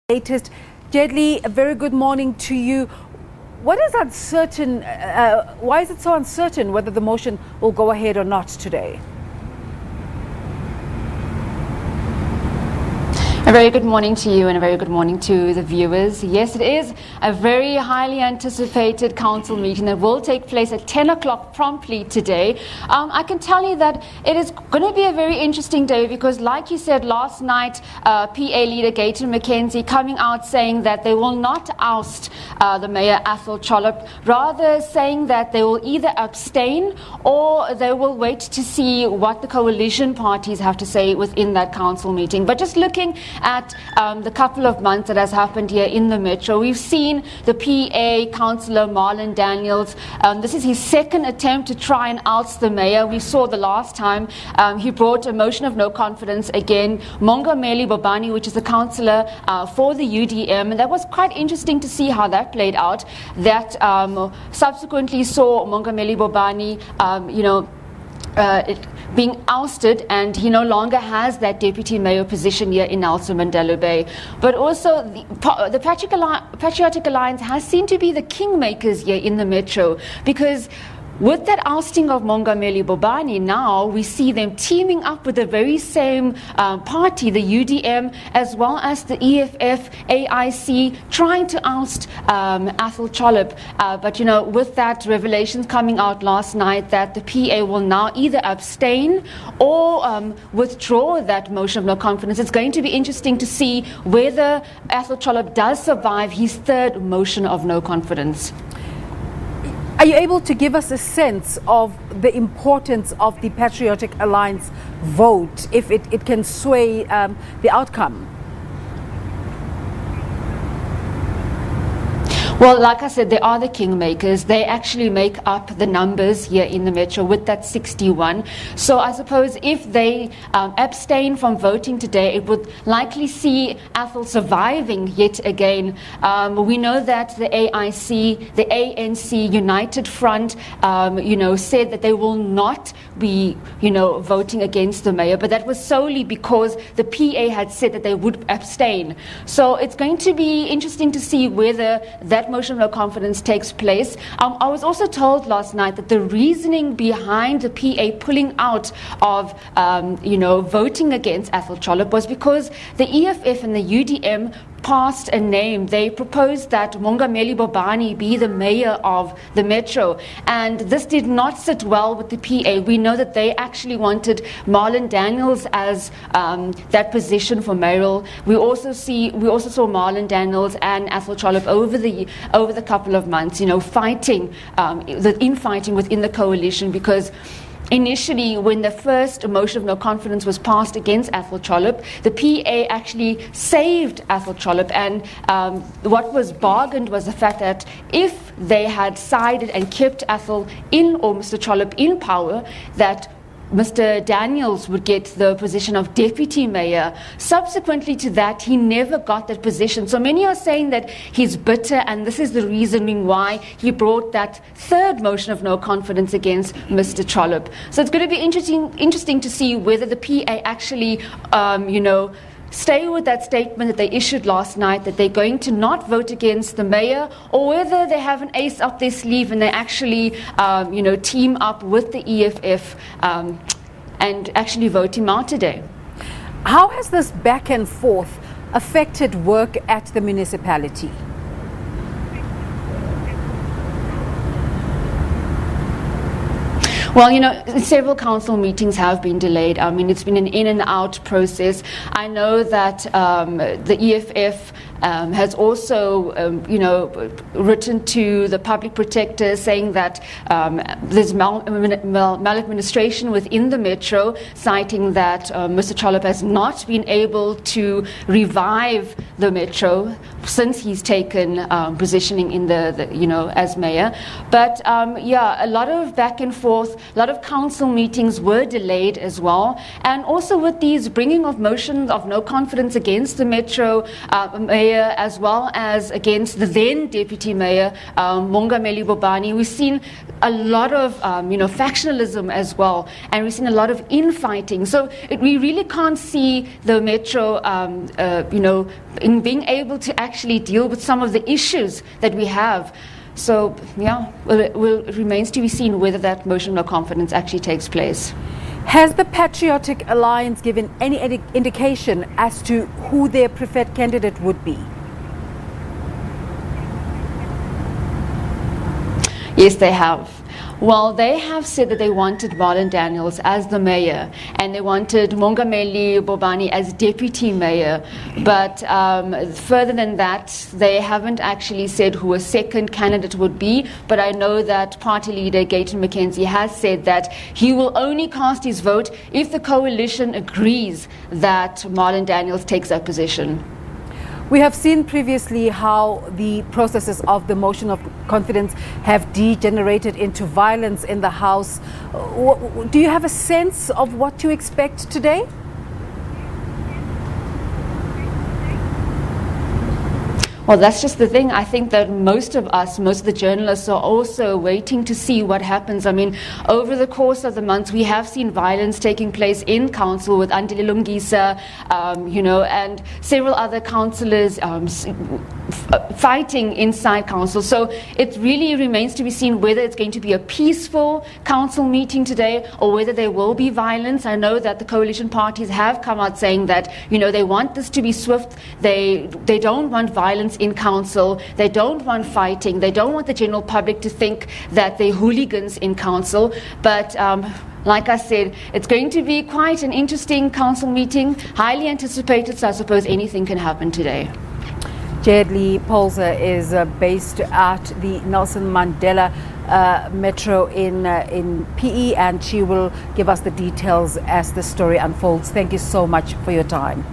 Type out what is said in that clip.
Latest. Jayed-Leigh, a very good morning to you. What is uncertain? Why is it so uncertain whether the motion will go ahead or not today? A very good morning to you and a very good morning to the viewers. Yes, it is a very highly anticipated council meeting that will take place at 10 o'clock promptly today. I can tell you that it is going to be a very interesting day because, like you said last night, PA leader Gayton McKenzie coming out saying that they will not oust the Mayor Athol Trollip, rather saying that they will either abstain or they will wait to see what the coalition parties have to say within that council meeting. But just looking at the couple of months that has happened here in the Metro, we've seen the PA councillor Marlon Daniels. This is his second attempt to try and oust the mayor. We saw the last time he brought a motion of no confidence again. Mongameli Bobani, which is a councillor for the UDM, and that was quite interesting to see how that played out. That subsequently saw Mongameli Bobani, being ousted, and he no longer has that deputy mayor position here in Nelson Mandela Bay. But also the Patriotic Alliance has seemed to be the kingmakers here in the Metro, because with that ousting of Mongameli Bobani, now we see them teaming up with the very same party, the UDM, as well as the EFF, AIC, trying to oust Athol Trollip. But, with that revelations coming out last night that the PA will now either abstain or withdraw that motion of no confidence, it's going to be interesting to see whether Athol Trollip does survive his third motion of no confidence. Are you able to give us a sense of the importance of the Patriotic Alliance vote, if it can sway the outcome? Well, like I said, they are the kingmakers. They actually make up the numbers here in the Metro with that 61. So I suppose if they abstain from voting today, it would likely see Athol surviving yet again. We know that the AIC, the ANC United Front, said that they will not be, voting against the mayor, but that was solely because the PA had said that they would abstain. So it's going to be interesting to see whether that motion of no confidence takes place. I was also told last night that the reasoning behind the PA pulling out of, voting against Athol Trollip was because the EFF and the UDM passed a name. They proposed that Mongameli Bobani be the mayor of the Metro, and this did not sit well with the PA. We know that they actually wanted Marlon Daniels as that position for mayoral. We also saw Marlon Daniels and Athol Trollip over the couple of months, fighting the infighting within the coalition, because initially, when the first motion of no confidence was passed against Athol Trollip, the PA actually saved Athol Trollip, and what was bargained was the fact that if they had sided and kept Athol in, or Mr. Trollip in power, that Mr. Daniels would get the position of deputy mayor. Subsequently to that, he never got that position. So many are saying that he's bitter, and this is the reasoning why he brought that third motion of no confidence against Mr. Trollip. So it's going to be interesting to see whether the PA actually, stay with that statement that they issued last night, that they're going to not vote against the mayor, or whether they have an ace up their sleeve and they actually, team up with the EFF and actually vote him out today. How has this back and forth affected work at the municipality? Well, several council meetings have been delayed. I mean, it's been an in and out process. I know that the EFF has also, written to the public protector saying that there's maladministration within the Metro, citing that Mr. Trollip has not been able to revive the Metro since he's taken positioning in the as mayor. But a lot of back and forth, a lot of council meetings were delayed as well, and also with these bringing of motions of no confidence against the Metro mayor, as well as against the then deputy mayor Mongameli Bobani. We've seen a lot of factionalism as well, and we've seen a lot of infighting. So we really can't see the Metro in being able to actually deal with some of the issues that we have. So, yeah, it remains to be seen whether that motion of no confidence actually takes place. Has the Patriotic Alliance given any indication as to who their preferred candidate would be? Yes, they have. Well, they have said that they wanted Marlon Daniels as the mayor, and they wanted Mongameli Bobani as deputy mayor. But further than that, they haven't actually said who a second candidate would be. But I know that party leader Gayton McKenzie has said that he will only cast his vote if the coalition agrees that Marlon Daniels takes that position. We have seen previously how the processes of the motion of confidence have degenerated into violence in the House. Do you have a sense of what to expect today? Well, that's just the thing. I think that most of the journalists are also waiting to see what happens. I mean, over the course of the months, we have seen violence taking place in council with Andile Lungisa, and several other councillors fighting inside council. So it really remains to be seen whether it's going to be a peaceful council meeting today or whether there will be violence. I know that the coalition parties have come out saying that, they want this to be swift. They don't want violence in council. They don't want fighting. They don't want the general public to think that they're hooligans in council. But like I said, it's going to be quite an interesting council meeting, highly anticipated, so I suppose anything can happen today. Jayed-Leigh Paulse is based at the Nelson Mandela Metro in PE, and she will give us the details as the story unfolds. Thank you so much for your time.